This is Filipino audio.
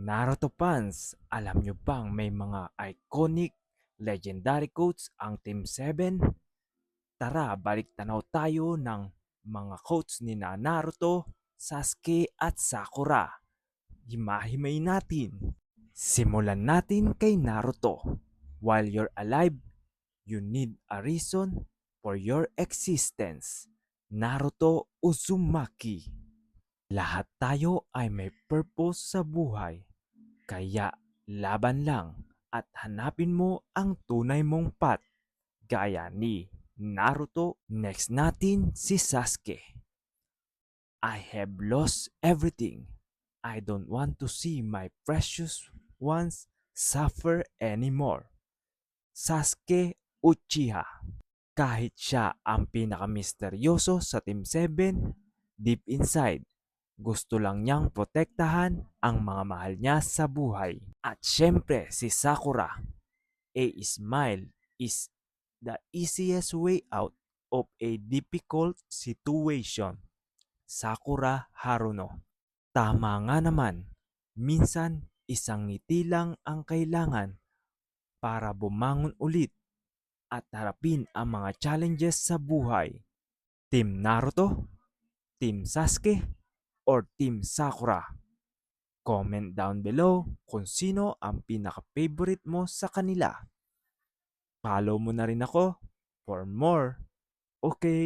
Naruto fans, alam nyo bang may mga iconic, legendary quotes ang Team 7? Tara, balik tanaw tayo ng mga quotes ni Naruto, Sasuke at Sakura. Himahimay natin. Simulan natin kay Naruto. While you're alive, you need a reason for your existence. Naruto Uzumaki. Lahat tayo ay may purpose sa buhay. Kaya laban lang at hanapin mo ang tunay mong path. Gaya ni Naruto. Next natin si Sasuke. I have lost everything. I don't want to see my precious ones suffer anymore. Sasuke Uchiha. Kahit siya ang pinakamisteryoso sa Team 7, deep inside, gusto lang niyang protektahan ang mga mahal niya sa buhay. At syempre si Sakura. A smile is the easiest way out of a difficult situation. Sakura Haruno. Tama nga naman, minsan isang ngiti lang ang kailangan para bumangon ulit at harapin ang mga challenges sa buhay. Team Naruto, Team Sasuke, or Team Sakura? Comment down below kung sino ang pinaka-favorite mo sa kanila. Follow mo na rin ako for more. Okay.